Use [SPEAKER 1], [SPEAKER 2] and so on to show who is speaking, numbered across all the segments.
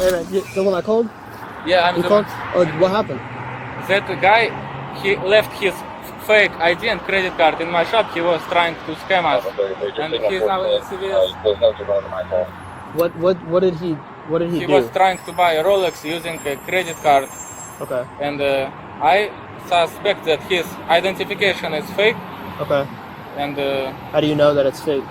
[SPEAKER 1] Hey man, the one I called?
[SPEAKER 2] Yeah, I'm
[SPEAKER 1] You
[SPEAKER 2] the
[SPEAKER 1] called?
[SPEAKER 2] one.
[SPEAKER 1] Oh, what happened?
[SPEAKER 2] That guy, he left his fake ID and credit card in my shop. He was trying to scam us, and he's now in the CVS.
[SPEAKER 1] What did he
[SPEAKER 2] He
[SPEAKER 1] do?
[SPEAKER 2] was trying to buy a Rolex using a credit card,
[SPEAKER 1] Okay.
[SPEAKER 2] and I suspect that his identification is fake.
[SPEAKER 1] Okay.
[SPEAKER 2] And
[SPEAKER 1] How do you know that it's fake?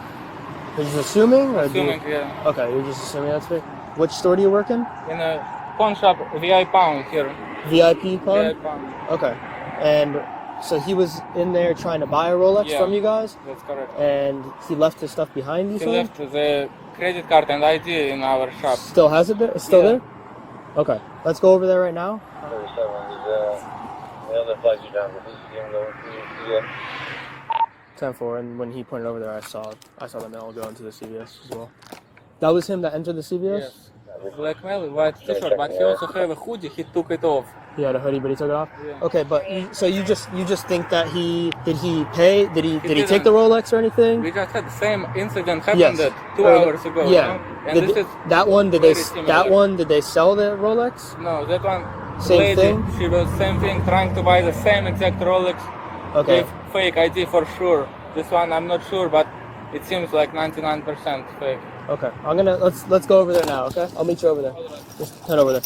[SPEAKER 1] You're just assuming? Or
[SPEAKER 2] assuming, yeah,
[SPEAKER 1] Okay, you're just assuming that's fake. Which store do you work in?
[SPEAKER 2] in a pawn shop, VI Pound here.
[SPEAKER 1] VIP Pawn?
[SPEAKER 2] VI Pound.
[SPEAKER 1] Okay. And so he was in there trying to buy a Rolex
[SPEAKER 2] Yeah.
[SPEAKER 1] from you guys?
[SPEAKER 2] That's correct.
[SPEAKER 1] And he left his stuff behind you?
[SPEAKER 2] He left the credit card and ID in our shop.
[SPEAKER 1] Still has it there? It's still there? Okay. Let's go over there right now. 10-4, and when he pointed over there, I saw the mail go into the CVS as well. That was him that entered the CVS?
[SPEAKER 2] Yes. Black mail, white t-shirt, but he also have a hoodie. He took it off.
[SPEAKER 1] He had a hoodie, but he took it off.
[SPEAKER 2] Yeah.
[SPEAKER 1] Okay, but so you just think that he pay? Did he take
[SPEAKER 2] didn't.
[SPEAKER 1] the Rolex or anything?
[SPEAKER 2] We just had the same incident happened
[SPEAKER 1] Yes.
[SPEAKER 2] that 2 hours ago.
[SPEAKER 1] Yeah.
[SPEAKER 2] And
[SPEAKER 1] Did
[SPEAKER 2] this is
[SPEAKER 1] that one? Did
[SPEAKER 2] very
[SPEAKER 1] they
[SPEAKER 2] similar.
[SPEAKER 1] sell the Rolex?
[SPEAKER 2] No, that one.
[SPEAKER 1] Same
[SPEAKER 2] lady,
[SPEAKER 1] thing?
[SPEAKER 2] She was same thing, trying to buy the same exact Rolex
[SPEAKER 1] Okay.
[SPEAKER 2] with fake ID for sure. This one I'm not sure, but it seems like 99% fake.
[SPEAKER 1] Okay. Let's go over there now. Okay. I'll meet you over there. Just head over there.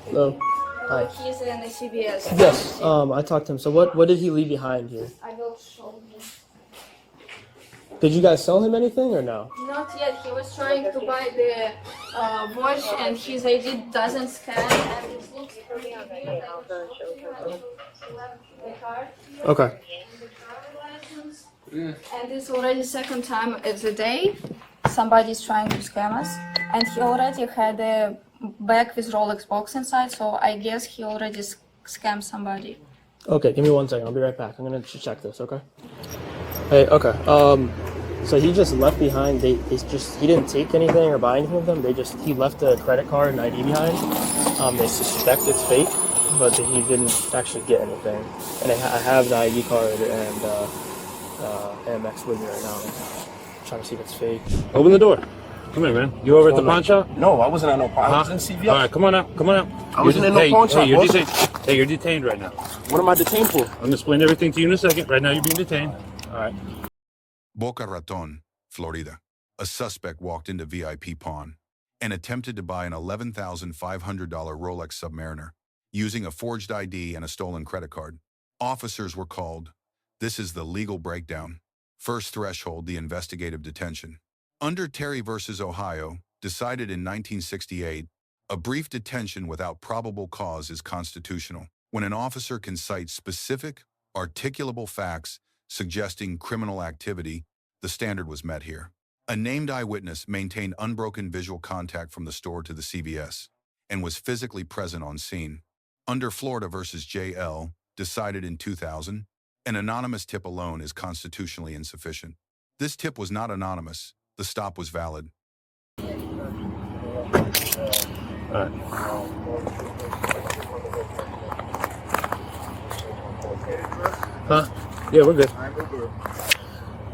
[SPEAKER 1] Hello. Hi.
[SPEAKER 3] He's in the CVS.
[SPEAKER 1] Yes. I talked to him. So what did he leave behind here?
[SPEAKER 3] I will show you.
[SPEAKER 1] Did you guys sell him anything or no?
[SPEAKER 3] Not yet. He was trying to buy the watch, and his ID doesn't scan, and it looks pretty weird. The card.
[SPEAKER 1] Okay.
[SPEAKER 3] And it's already second time of the day. Somebody's trying to scam us, and he already had a bag with Rolex box inside. So I guess he already scammed somebody.
[SPEAKER 1] Okay. Give me 1 second. I'll be right back. I'm gonna check this. Okay. Hey. Okay. So he just left behind. He didn't take anything or buy anything of them. He left a credit card and ID behind. They suspect it's fake, but he didn't actually get anything. And I have the ID card and Amex with me right now. I'm trying to see if it's fake.
[SPEAKER 4] Open the door. Come here, man. You over at the pawn shop?
[SPEAKER 5] No, I wasn't at no pawn. I was in CVS.
[SPEAKER 4] All right, come on out. Come on out.
[SPEAKER 5] I wasn't in no pawn shop,
[SPEAKER 4] You're
[SPEAKER 5] boss.
[SPEAKER 4] detained. Hey, you're detained right now.
[SPEAKER 5] What am I detained for?
[SPEAKER 4] I'm going to explain everything to you in a second. Right now, you're being detained. All right.
[SPEAKER 6] Boca Raton, Florida. A suspect walked into VIP Pawn and attempted to buy an $11,500 Rolex Submariner using a forged ID and a stolen credit card. Officers were called. This is the legal breakdown. First threshold, the investigative detention. Under Terry versus Ohio, decided in 1968, a brief detention without probable cause is constitutional when an officer can cite specific, articulable facts suggesting criminal activity. The standard was met here. A named eyewitness maintained unbroken visual contact from the store to the CVS and was physically present on scene. Under Florida versus JL, decided in 2000, an anonymous tip alone is constitutionally insufficient. This tip was not anonymous. The stop was valid.
[SPEAKER 4] All right. Huh? Yeah, we're good.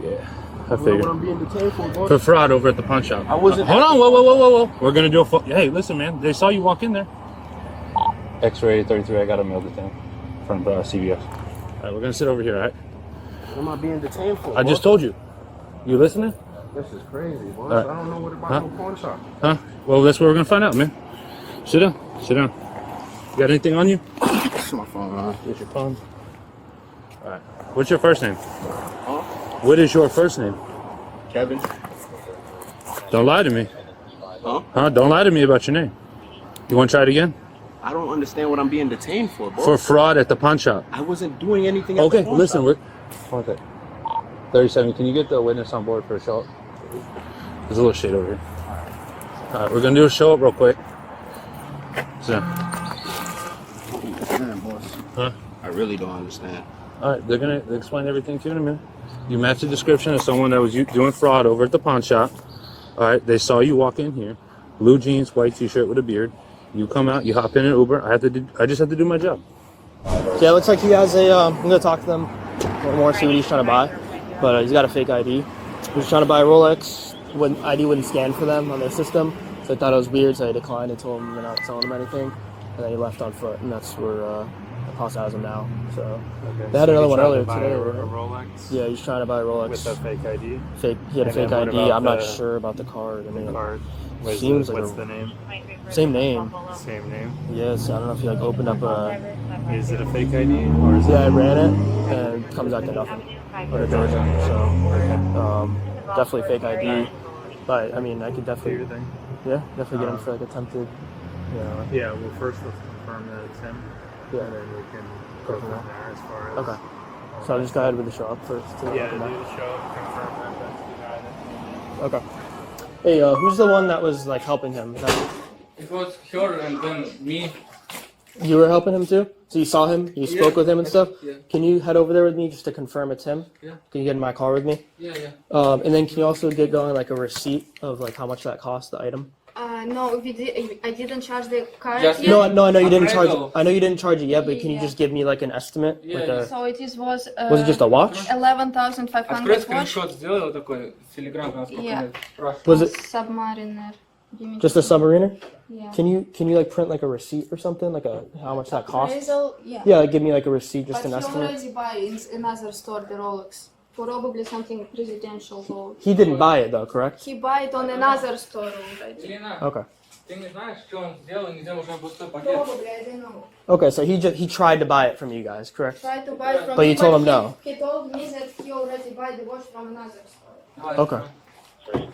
[SPEAKER 4] Yeah, I figured.
[SPEAKER 5] What I'm being detained for, boss?
[SPEAKER 4] For fraud over at the pawn shop.
[SPEAKER 5] I wasn't.
[SPEAKER 4] Hold on, whoa. We're going to do a hey, listen, man. They saw you walk in there. X-ray 33, I got a mail detained from CVS. All right, we're going to sit over here, all right?
[SPEAKER 5] What am I being detained for?
[SPEAKER 4] I just told you. You listening?
[SPEAKER 5] This is crazy, boss.
[SPEAKER 4] Right.
[SPEAKER 5] I don't know what about
[SPEAKER 4] Huh?
[SPEAKER 5] no pawn shop.
[SPEAKER 4] Huh? Well, that's what we're going to find out, man. Sit down. You got anything on you?
[SPEAKER 5] It's my phone, man.
[SPEAKER 4] Here's your phone. All right. What's your first name?
[SPEAKER 5] Huh?
[SPEAKER 4] What is your first name?
[SPEAKER 5] Kevin.
[SPEAKER 4] Don't lie to me.
[SPEAKER 5] Huh?
[SPEAKER 4] Huh? Don't lie to me about your name. You want to try it again?
[SPEAKER 5] I don't understand what I'm being detained for, boss.
[SPEAKER 4] For fraud at the pawn shop.
[SPEAKER 5] I wasn't doing anything. At
[SPEAKER 4] Okay,
[SPEAKER 5] the pawn
[SPEAKER 4] listen,
[SPEAKER 5] shop.
[SPEAKER 4] we're... Okay. 37, can you get the witness on board for a show up? There's a little shade over here. All right, we're going to do a show up real quick. So,
[SPEAKER 5] Man, boss.
[SPEAKER 4] huh?
[SPEAKER 5] I really don't understand.
[SPEAKER 4] All right, they're going to explain everything to you in a minute. You match the description of someone that was doing fraud over at the pawn shop. All right, they saw you walk in here. Blue jeans, white t-shirt with a beard. You come out, you hop in an Uber. I just have to do my job.
[SPEAKER 1] Yeah, it looks like he has a. I'm gonna talk to them a little more, see what he's trying to buy. But he's got a fake ID. He was trying to buy a Rolex. ID wouldn't scan for them on their system, so I thought it was weird. So I declined and told him they're not selling him anything, and then he left on foot, and that's where the cost has him now. So
[SPEAKER 7] Okay,
[SPEAKER 1] they had
[SPEAKER 7] so
[SPEAKER 1] another
[SPEAKER 7] he
[SPEAKER 1] one
[SPEAKER 7] tried
[SPEAKER 1] earlier
[SPEAKER 7] to buy
[SPEAKER 1] today.
[SPEAKER 7] A
[SPEAKER 1] right?
[SPEAKER 7] Rolex
[SPEAKER 1] Yeah, he's trying to buy a Rolex.
[SPEAKER 7] with a fake ID.
[SPEAKER 1] Fake. He had a
[SPEAKER 7] And then
[SPEAKER 1] fake
[SPEAKER 7] what
[SPEAKER 1] ID.
[SPEAKER 7] about
[SPEAKER 1] I'm not
[SPEAKER 7] the-
[SPEAKER 1] sure about the card. I mean,
[SPEAKER 7] The card.
[SPEAKER 1] Seems like
[SPEAKER 7] What's
[SPEAKER 1] a-
[SPEAKER 7] the name?
[SPEAKER 1] same name.
[SPEAKER 7] Same name.
[SPEAKER 1] Yes, I don't know if he like opened up a.
[SPEAKER 7] Is it a fake ID or is it?
[SPEAKER 1] Yeah, I ran it and it comes out to nothing. Or to Georgia. So definitely fake ID. But I mean, I could
[SPEAKER 7] Do your
[SPEAKER 1] definitely.
[SPEAKER 7] thing?
[SPEAKER 1] Yeah, definitely get him for like attempted. You know.
[SPEAKER 7] Yeah. Well, first let's confirm that it's him,
[SPEAKER 1] Yeah.
[SPEAKER 7] and then we can go from there as far as.
[SPEAKER 1] Okay. So I'll just go ahead with the show up first.
[SPEAKER 7] Yeah. Do the show. Confirm that that's the guy that.
[SPEAKER 1] Okay. Hey, who's the one that was like helping him? Is that-
[SPEAKER 2] It was her and then me.
[SPEAKER 1] You were helping him too? So you saw him? You spoke with him and stuff?
[SPEAKER 2] Yeah.
[SPEAKER 1] Can you head over there with me just to confirm it's him?
[SPEAKER 2] Yeah.
[SPEAKER 1] Can you get in my car with me?
[SPEAKER 2] Yeah, yeah.
[SPEAKER 1] And then can you also get going like a receipt of like how much that cost, the item?
[SPEAKER 3] No, I didn't charge the card
[SPEAKER 2] Just-
[SPEAKER 3] yet.
[SPEAKER 1] No, I know you didn't charge.
[SPEAKER 2] Appraisal.
[SPEAKER 1] I know you didn't charge it yet, but can you
[SPEAKER 3] Yeah.
[SPEAKER 1] just give me like an estimate?
[SPEAKER 2] Yeah,
[SPEAKER 1] Like
[SPEAKER 2] yeah.
[SPEAKER 1] a,
[SPEAKER 3] So it was.
[SPEAKER 1] was it just a watch?
[SPEAKER 2] Открой
[SPEAKER 3] 11,500 watch.
[SPEAKER 2] скриншот, сделай вот такой в Telegram, насколько
[SPEAKER 3] Yeah.
[SPEAKER 2] я спрашиваю.
[SPEAKER 1] Was it
[SPEAKER 3] Submariner. Give me
[SPEAKER 1] just a submariner?
[SPEAKER 3] Yeah.
[SPEAKER 1] Can you like print like a receipt or something, like a how much that costs?
[SPEAKER 3] Appraisal, yeah.
[SPEAKER 1] Yeah, like give me like a receipt, just
[SPEAKER 3] But
[SPEAKER 1] an
[SPEAKER 3] he
[SPEAKER 1] estimate.
[SPEAKER 3] already buy in another store the Rolex. Probably something presidential gold.
[SPEAKER 1] He didn't buy it though, correct?
[SPEAKER 3] He buy it on another store already.
[SPEAKER 2] Ирина,
[SPEAKER 1] Okay.
[SPEAKER 2] ты не знаешь, что он сделал, нельзя уже пустой пакет.
[SPEAKER 3] Probably, I don't know.
[SPEAKER 1] Okay, so he tried to buy it from you guys, correct?
[SPEAKER 3] Try to buy from
[SPEAKER 1] But you
[SPEAKER 3] me,
[SPEAKER 1] told him
[SPEAKER 3] he,
[SPEAKER 1] no.
[SPEAKER 3] He told me that he already buy the watch from another store.
[SPEAKER 2] Давай,
[SPEAKER 1] Okay.
[SPEAKER 2] давай.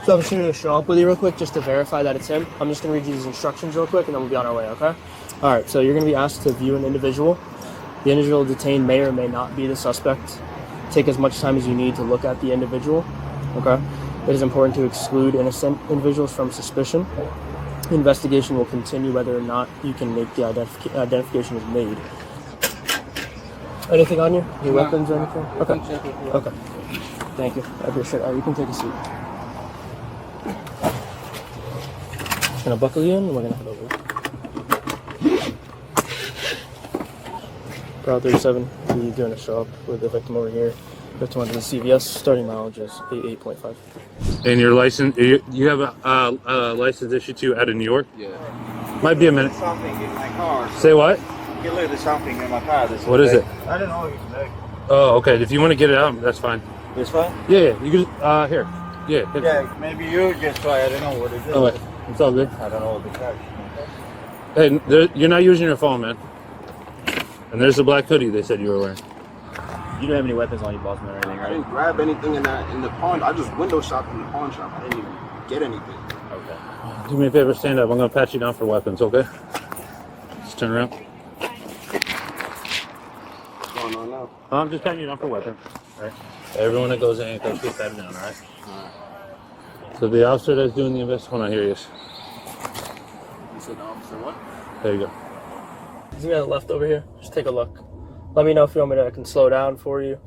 [SPEAKER 1] So I'm just gonna show up with you real quick just to verify that it's him. I'm just gonna read you these instructions real quick and then we'll be on our way, okay? Alright, so you're gonna be asked to view an individual. The individual detained may or may not be the suspect. Take as much time as you need to look at the individual, okay? It is important to exclude innocent individuals from suspicion. The investigation will continue whether or not you can make the identification is made. Anything on you? Any weapons or anything? Okay. Okay. Thank you. I appreciate it. Alright, you can take a seat. Just gonna buckle you in and we're gonna head over. Crowd 37, we're doing a show up with the victim over here. Victim under the CVS, starting mileage is 88.5.
[SPEAKER 4] And your license, you have a license issued to you out of New York?
[SPEAKER 5] Yeah.
[SPEAKER 4] Might be a minute.
[SPEAKER 8] Something in my car.
[SPEAKER 4] Say what?
[SPEAKER 8] He looted something in my car. This
[SPEAKER 4] What is
[SPEAKER 8] day.
[SPEAKER 4] it?
[SPEAKER 8] I don't know.
[SPEAKER 4] Oh, okay. If you want to get it out, that's fine.
[SPEAKER 8] This fine?
[SPEAKER 4] Yeah, you can just, here. Yeah. hit it.
[SPEAKER 8] Yeah, maybe you just try. I don't know what it is.
[SPEAKER 4] Oh, wait. It's all good.
[SPEAKER 8] I don't know what the catch.
[SPEAKER 4] Hey, you're not using your phone, man. And there's the black hoodie they said you were wearing.
[SPEAKER 9] You don't have any weapons on you, bossman, or anything,
[SPEAKER 5] I
[SPEAKER 9] right?
[SPEAKER 5] didn't grab anything in the pawn. I just window shopped in the pawn shop. I didn't even get anything.
[SPEAKER 9] Okay.
[SPEAKER 4] Do me a favor, stand up. I'm going to pat you down for weapons, okay? Just turn around.
[SPEAKER 5] What's going on now?
[SPEAKER 4] I'm just patting you down for weapons. All right. Everyone that goes in handcuffs gets patted down, all right? So the officer that's doing the investigation, hold on, here he is.
[SPEAKER 5] You said the officer what?
[SPEAKER 4] There you go.
[SPEAKER 1] Is he on the left over here? Just take a look. Let me know if you want me to, I can slow down for you.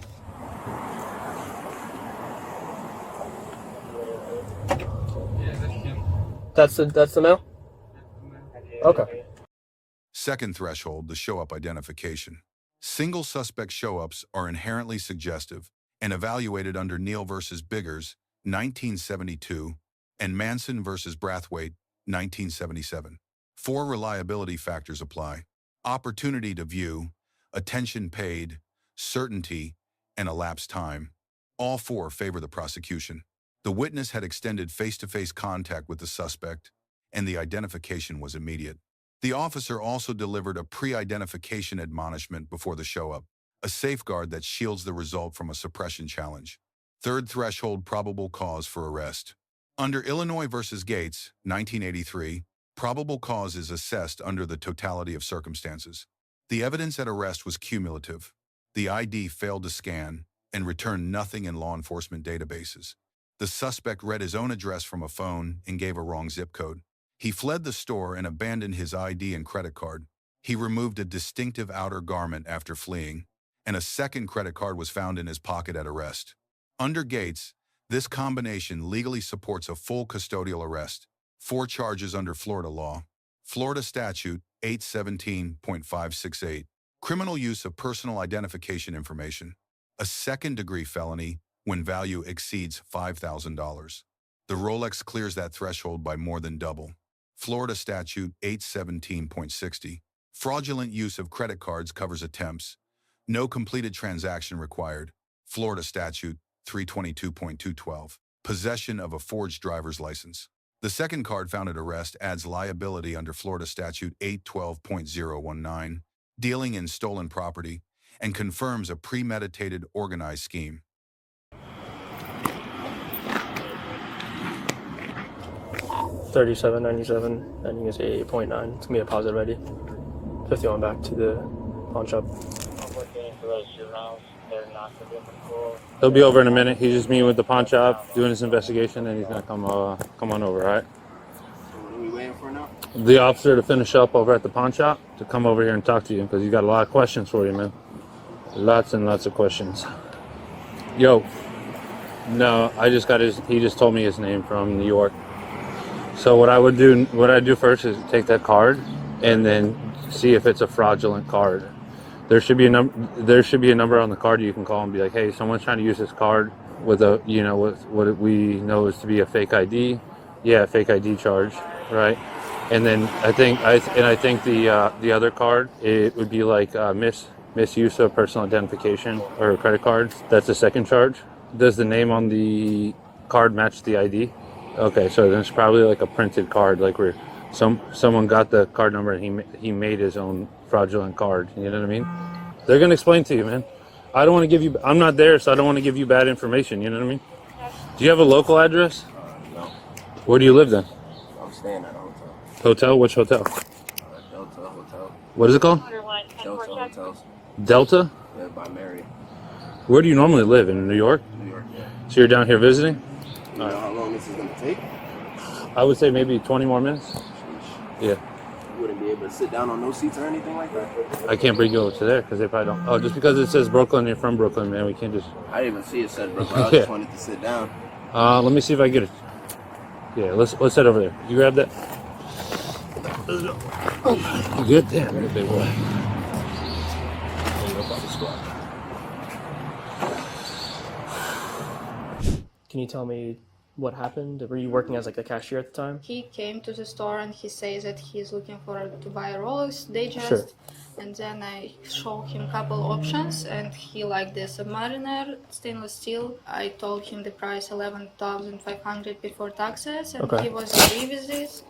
[SPEAKER 1] That's the mail? Okay.
[SPEAKER 6] Second threshold, the show-up identification. Single suspect show-ups are inherently suggestive and evaluated under Neal versus Biggers, 1972, and Manson versus Brathwaite, 1977. 4 reliability factors apply: opportunity to view, attention paid, certainty, and elapsed time. All 4 favor the prosecution. The witness had extended face-to-face contact with the suspect, and the identification was immediate. The officer also delivered a pre-identification admonishment before the show-up, a safeguard that shields the result from a suppression challenge. Third threshold, probable cause for arrest. Under Illinois versus Gates, 1983, probable cause is assessed under the totality of circumstances. The evidence at arrest was cumulative. The ID failed to scan and returned nothing in law enforcement databases. The suspect read his own address from a phone and gave a wrong zip code. He fled the store and abandoned his ID and credit card. He removed a distinctive outer garment after fleeing, and a second credit card was found in his pocket at arrest. Under Gates, this combination legally supports a full custodial arrest. 4 charges under Florida law. Florida Statute 817.568, criminal use of personal identification information. a second-degree felony when value exceeds $5,000. The Rolex clears that threshold by more than double. Florida Statute 817.60. Fraudulent use of credit cards covers attempts. No completed transaction required. Florida Statute 322.212. Possession of a forged driver's license. The second card found at arrest adds liability under Florida Statute 812.019, dealing in stolen property, and confirms a premeditated, organized scheme.
[SPEAKER 1] $37.97, ending is 88.9. It's gonna be a positive ID. 51 back to the pawn shop.
[SPEAKER 7] I'm looking for those juveniles. They're not going to be in the pool.
[SPEAKER 4] He'll be over in a minute. He's just meeting with the pawn shop, doing his investigation, and he's gonna come on over. All right.
[SPEAKER 5] What are we waiting for now?
[SPEAKER 4] The officer to finish up over at the pawn shop to come over here and talk to you because he's got a lot of questions for you, man. Lots and lots of questions. Yo. No, I just got he just told me his name from New York. So what I'd do first is take that card and then see if it's a fraudulent card. There should be a number on the card you can call and be like, hey, someone's trying to use this card with with what we know is to be a fake ID. Yeah, fake ID charge, right? And then I think the other card, it would be like misuse of personal identification or credit cards. That's the second charge. Does the name on the card match the ID? Okay, so then it's probably like a printed card, like where someone got the card number and he made his own fraudulent card. You know what I mean? They're gonna explain to you, man. I don't want to give you. I'm not there, so I don't want to give you bad information. You know what I mean? Do you have a local address?
[SPEAKER 5] No.
[SPEAKER 4] Where do you live then?
[SPEAKER 5] I'm staying at a hotel.
[SPEAKER 4] Hotel? Which hotel?
[SPEAKER 5] Delta Hotel.
[SPEAKER 4] What is it called?
[SPEAKER 5] Delta Hotels.
[SPEAKER 4] Delta?
[SPEAKER 5] Yeah, by Mary.
[SPEAKER 4] Where do you normally live? In New York?
[SPEAKER 5] New York, yeah.
[SPEAKER 4] So you're down here visiting?
[SPEAKER 5] You know how long this is going to take?
[SPEAKER 4] I would say maybe 20 more minutes.
[SPEAKER 5] Sheesh.
[SPEAKER 4] Yeah.
[SPEAKER 5] You wouldn't be able to sit down on no seats or anything like that?
[SPEAKER 4] I can't bring you over to there because they probably don't. Oh, just because it says Brooklyn, you're from Brooklyn, man. We can't just.
[SPEAKER 5] I didn't even see it said Brooklyn. I
[SPEAKER 4] Yeah.
[SPEAKER 5] just wanted to sit down.
[SPEAKER 4] Let me see if I get it. Yeah, let's head over there. You grab that. Let's go. You good? Damn, you're a big boy.
[SPEAKER 1] Can you tell me what happened? Were you working as like a cashier at the time?
[SPEAKER 3] He came to the store and he says that he's looking to buy a Rolex Digest.
[SPEAKER 1] Sure.
[SPEAKER 3] And then I showed him a couple options and he liked the Submariner stainless steel. I told him the price 11,500 before taxes and
[SPEAKER 1] Okay.
[SPEAKER 3] he was agree with this.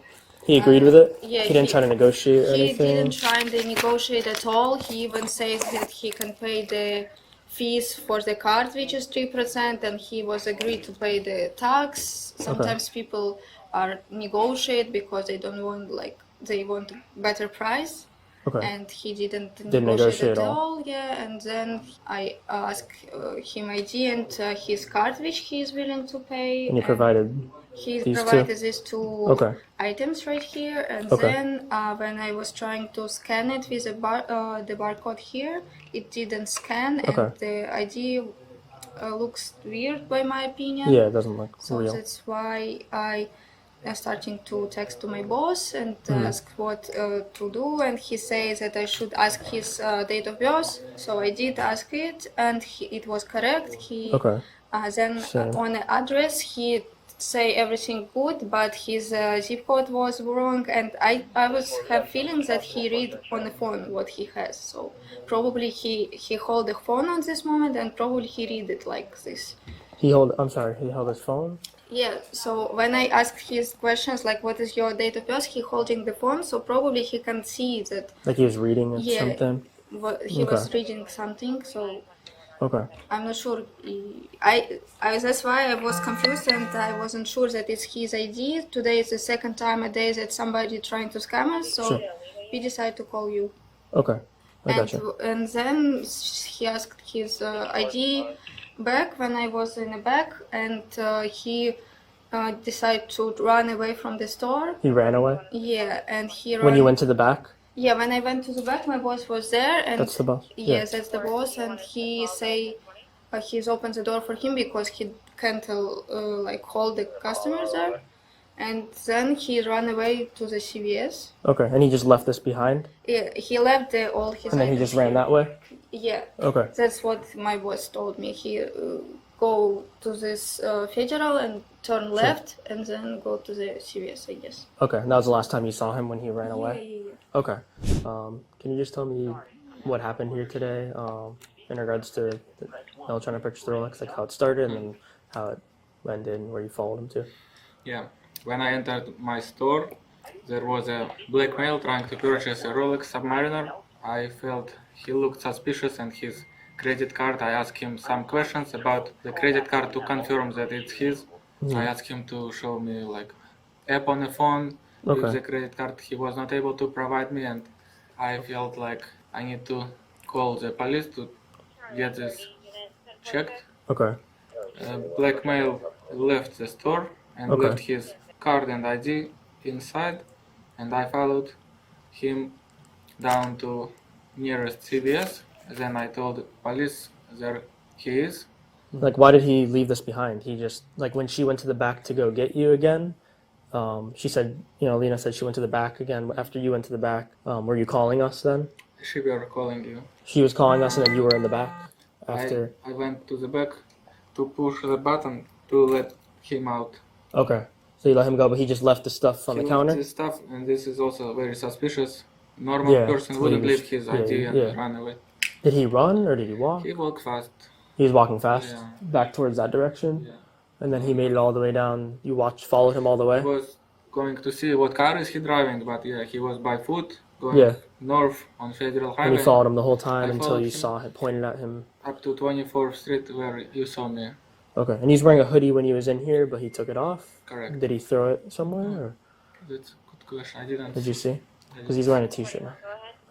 [SPEAKER 1] He agreed with it?
[SPEAKER 3] Yeah,
[SPEAKER 1] He didn't try to negotiate or
[SPEAKER 3] He
[SPEAKER 1] anything?
[SPEAKER 3] didn't try to negotiate at all. He even says that he can pay the fees for the card, which is 3%, and he was agreed to pay the tax. Sometimes people are negotiate because they don't want they want a better price.
[SPEAKER 1] Okay.
[SPEAKER 3] And he didn't
[SPEAKER 1] negotiate
[SPEAKER 3] at
[SPEAKER 1] at all?
[SPEAKER 3] all. Yeah, and then I asked him ID and his card, which he is willing to pay.
[SPEAKER 1] And he provided
[SPEAKER 3] He
[SPEAKER 1] these
[SPEAKER 3] provided
[SPEAKER 1] two?
[SPEAKER 3] these two
[SPEAKER 1] Okay.
[SPEAKER 3] items right here, and
[SPEAKER 1] Okay.
[SPEAKER 3] then when I was trying to scan it with the barcode here, it didn't scan, and
[SPEAKER 1] Okay.
[SPEAKER 3] the ID looks weird by my opinion.
[SPEAKER 1] Yeah, it doesn't look
[SPEAKER 3] So
[SPEAKER 1] real.
[SPEAKER 3] that's why I starting to text to my boss and ask what to do, and he says that I should ask his date of birth. So I did ask it, and it was correct.
[SPEAKER 1] Okay.
[SPEAKER 3] Then
[SPEAKER 1] Same.
[SPEAKER 3] on the address he say everything good, but his zip code was wrong, and I was have feelings that he read on the phone what he has. So probably he hold the phone on this moment, and probably he read it like this.
[SPEAKER 1] He held his phone?
[SPEAKER 3] Yeah, so when I ask his questions like what is your date of birth, he holding the phone, so probably he can see that
[SPEAKER 1] Like he was reading
[SPEAKER 3] Yeah.
[SPEAKER 1] something?
[SPEAKER 3] he was
[SPEAKER 1] Okay.
[SPEAKER 3] reading something. So
[SPEAKER 1] Okay.
[SPEAKER 3] I'm not sure. I that's why I was confused and I wasn't sure that it's his ID. Today is the second time a day that somebody trying to scam us, so
[SPEAKER 1] Sure.
[SPEAKER 3] we decided to call you.
[SPEAKER 1] Okay. I gotcha.
[SPEAKER 3] And then he asked his ID back when I was in the back, and he decided to run away from the store.
[SPEAKER 1] He ran away?
[SPEAKER 3] Yeah, and he
[SPEAKER 1] When you went to the back?
[SPEAKER 3] Yeah, when I went to the back, my boss was there, and
[SPEAKER 1] That's the boss?
[SPEAKER 3] Yes,
[SPEAKER 1] Yeah.
[SPEAKER 3] that's the boss, and he say he's opened the door for him because he can't hold the customers there, and then he ran away to the CVS.
[SPEAKER 1] Okay, and he just left this behind,
[SPEAKER 3] Yeah, he left all his.
[SPEAKER 1] and then he
[SPEAKER 3] items
[SPEAKER 1] just ran
[SPEAKER 3] here.
[SPEAKER 1] that way.
[SPEAKER 3] Yeah.
[SPEAKER 1] Okay.
[SPEAKER 3] That's what my boss told me. He go to this federal and turn left, and then go to the CVS, I guess.
[SPEAKER 1] Okay, and that was the last time you saw him when he ran away.
[SPEAKER 3] Yeah.
[SPEAKER 1] Okay. Can you just tell me what happened here today in regards to trying to purchase the Rolex, like how it started and then how it ended and where you followed him to?
[SPEAKER 2] Yeah, when I entered my store, there was a black male trying to purchase a Rolex Submariner. I felt he looked suspicious and his credit card. I asked him some questions about the credit card to confirm that it's his. I asked him to show me like app on the phone with the credit card. He was not able to provide me, and I felt like I need to call the police to get this checked.
[SPEAKER 1] Okay.
[SPEAKER 2] Black male left the store and left his card and ID inside, and I followed him down to nearest CVS. Then I told police there he is.
[SPEAKER 1] Like, why did he leave this behind? He just, like, when she went to the back to go get you again, she said, Lena said she went to the back again. After you went to the back, were you calling us then?
[SPEAKER 2] She were calling you.
[SPEAKER 1] She was calling us and then you were in the back after?
[SPEAKER 2] I went to the back to push the button to let him out.
[SPEAKER 1] Okay. So you let him go, but he just left the stuff on the counter?
[SPEAKER 2] This stuff, and this is also very suspicious. Normal person wouldn't leave his ID and run away.
[SPEAKER 1] Did he run or did he walk?
[SPEAKER 2] He walked fast.
[SPEAKER 1] He was walking fast?
[SPEAKER 2] Yeah.
[SPEAKER 1] Back towards that direction?
[SPEAKER 2] Yeah.
[SPEAKER 1] And then he made it all the way down. You followed him all the way?
[SPEAKER 2] I was going to see what car is he driving, but yeah, he was by foot going north on Federal Highway.
[SPEAKER 1] And you followed him the whole time
[SPEAKER 2] I
[SPEAKER 1] until you
[SPEAKER 2] followed
[SPEAKER 1] saw him, pointed at him?
[SPEAKER 2] Up to 24th Street where you saw me.
[SPEAKER 1] Okay. And he's wearing a hoodie when he was in here, but he took it off?
[SPEAKER 2] Correct.
[SPEAKER 1] Did he throw it somewhere? Or?
[SPEAKER 2] That's a good question. I didn't.
[SPEAKER 1] Did you see? Because he's wearing a t-shirt now.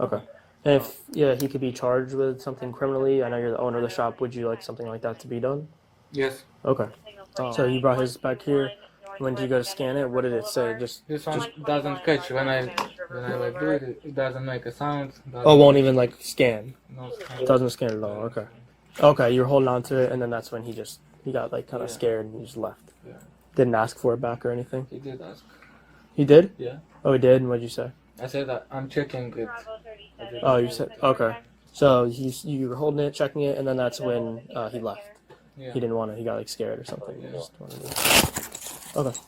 [SPEAKER 1] Okay. And if he could be charged with something criminally, I know you're the owner of the shop, would you like something like that to be done?
[SPEAKER 2] Yes.
[SPEAKER 1] Okay. So you brought his back here. When did you go to scan it? What did it say? This
[SPEAKER 2] one doesn't catch when I like do it. It doesn't make a sound.
[SPEAKER 1] Won't even like scan.
[SPEAKER 2] No scan.
[SPEAKER 1] It doesn't scan at all. Okay. Okay, you were holding on to it, and then that's when he got like kind of scared and he just left.
[SPEAKER 2] Yeah.
[SPEAKER 1] Didn't ask for it back or anything.
[SPEAKER 2] He did ask.
[SPEAKER 1] He did?
[SPEAKER 2] Yeah.
[SPEAKER 1] Oh, he did. And what'd you say?
[SPEAKER 2] I said that I'm checking it.
[SPEAKER 1] Oh, you said okay. So you were holding it, checking it, and then that's when he left.
[SPEAKER 2] Yeah.
[SPEAKER 1] He didn't want to. He got like scared or something.
[SPEAKER 2] Yeah.
[SPEAKER 1] He just wanted to... Okay.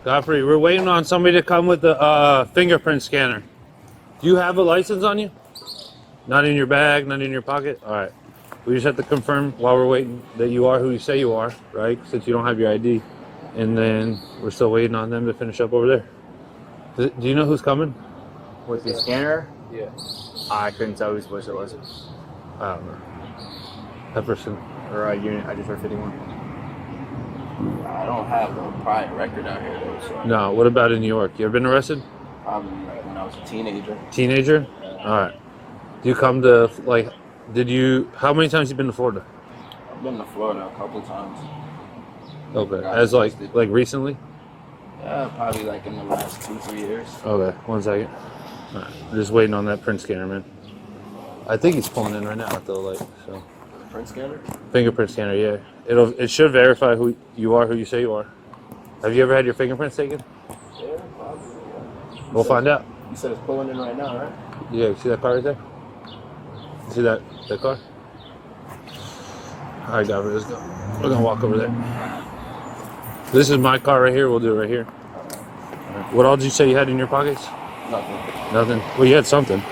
[SPEAKER 4] Godfrey, we're waiting on somebody to come with the fingerprint scanner. Do you have a license on you? Not in your bag, not in your pocket? All right. We just have to confirm while we're waiting that you are who you say you are, right? Since you don't have your ID. And then we're still waiting on them to finish up over there. Do you know who's coming?
[SPEAKER 9] With the scanner?
[SPEAKER 2] Yeah.
[SPEAKER 9] I couldn't tell whose voice it was.
[SPEAKER 4] I don't know. That person.
[SPEAKER 9] Or unit, I just heard 51.
[SPEAKER 5] I don't have a prior record out here though. So.
[SPEAKER 4] No, what about in New York? You ever been arrested?
[SPEAKER 5] Probably when I was a teenager.
[SPEAKER 4] Teenager? All right. Do you come to, like, how many times you been to Florida?
[SPEAKER 5] I've been to Florida a couple times.
[SPEAKER 4] Okay. As like recently?
[SPEAKER 5] Yeah, probably like in the last 2-3 years.
[SPEAKER 4] Okay, 1 second. All right. I'm just waiting on that print scanner, man. I think he's pulling in right now at the light, so.
[SPEAKER 5] Print scanner?
[SPEAKER 4] Fingerprint scanner, yeah. It should verify who you are, who you say you are. Have you ever had your fingerprints taken?
[SPEAKER 5] Yeah, probably. Yeah.
[SPEAKER 4] We'll find out.
[SPEAKER 5] You said it's pulling in right now, right?
[SPEAKER 4] Yeah, you see that car right there? You see that car? All right, Godfrey, let's go. We're gonna walk over there. This is my car right here. We'll do it right here. All right. What all did you say you had in your pockets?
[SPEAKER 5] Nothing.
[SPEAKER 4] Nothing. Well, you had something.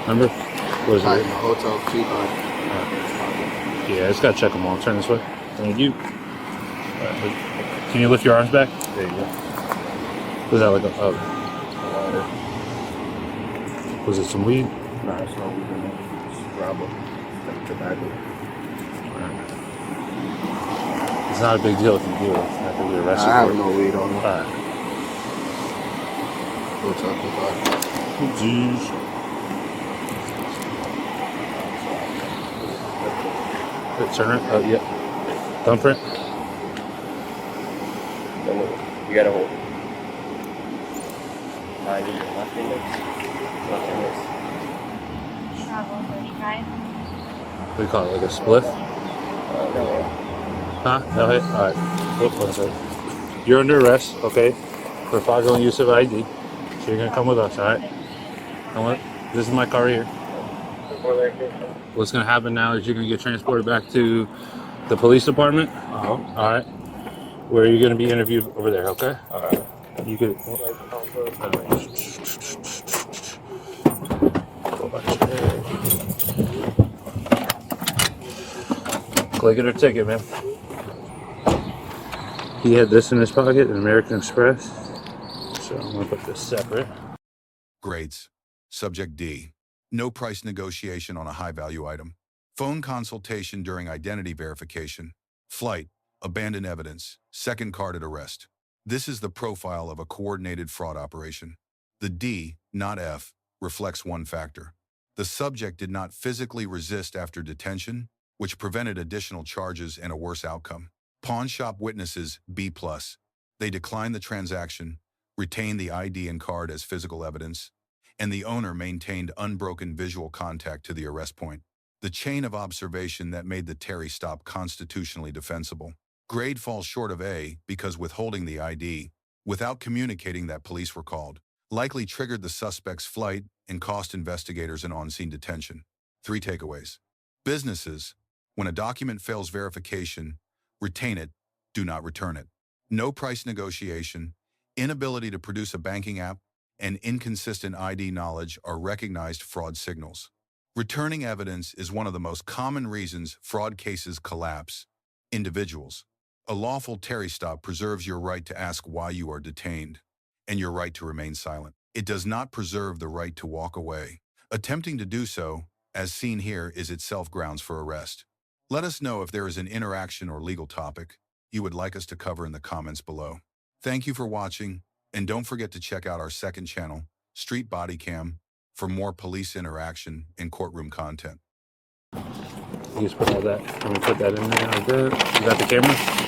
[SPEAKER 4] Remember? What was
[SPEAKER 5] My
[SPEAKER 4] it?
[SPEAKER 5] hotel key card.
[SPEAKER 4] Yeah, I just gotta check them all. Turn this way. Thank you. Right, can you lift your arms back? There you go. Was that like was it some weed?
[SPEAKER 5] Nah, it's no weed in there. It's rubber. Like tobacco.
[SPEAKER 4] Right. It's not a big deal if you do it. It's not gonna be arrested.
[SPEAKER 5] I have no weed on me.
[SPEAKER 4] Alright.
[SPEAKER 5] Hotel key card.
[SPEAKER 4] Jeez. Turn it. Oh, yeah. Thumbprint.
[SPEAKER 9] You gotta hold. I need your left index. Left index.
[SPEAKER 10] Travel 35.
[SPEAKER 4] What do you call it? Like a spliff?
[SPEAKER 9] No.
[SPEAKER 4] Huh? No hit? Alright. You're under arrest, okay? for fraudulent use of ID. So you're gonna come with us, all right? Come with. This is my car here. What's gonna happen now is you're gonna get transported back to the police department. All right. Where you're gonna be interviewed over there. Okay.
[SPEAKER 9] All right.
[SPEAKER 4] You could. Click it or ticket, man. He had this in his pocket, an American Express. So I'm gonna put this separate.
[SPEAKER 6] Grades. Subject D. No price negotiation on a high-value item. Phone consultation during identity verification. Flight. Abandoned evidence. Second card at arrest. This is the profile of a coordinated fraud operation. The D, not F, reflects one factor. The subject did not physically resist after detention, which prevented additional charges and a worse outcome. Pawn shop witnesses B+. They declined the transaction, retained the ID and card as physical evidence, and the owner maintained unbroken visual contact to the arrest point. The chain of observation that made the Terry stop constitutionally defensible. Grade falls short of A because withholding the ID, without communicating that police were called, likely triggered the suspect's flight and cost investigators an on-scene detention. 3 takeaways. Businesses, when a document fails verification, retain it, do not return it. No price negotiation, inability to produce a banking app, and inconsistent ID knowledge are recognized fraud signals. Returning evidence is one of the most common reasons fraud cases collapse. Individuals. A lawful Terry stop preserves your right to ask why you are detained, and your right to remain silent. It does not preserve the right to walk away. Attempting to do so, as seen here, is itself grounds for arrest. Let us know if there is an interaction or legal topic you would like us to cover in the comments below. Thank you for watching, and don't forget to check out our second channel, Street Bodycam, for more police interaction and courtroom content.
[SPEAKER 4] You just put all that. I'm gonna put that in there like that. You got the camera?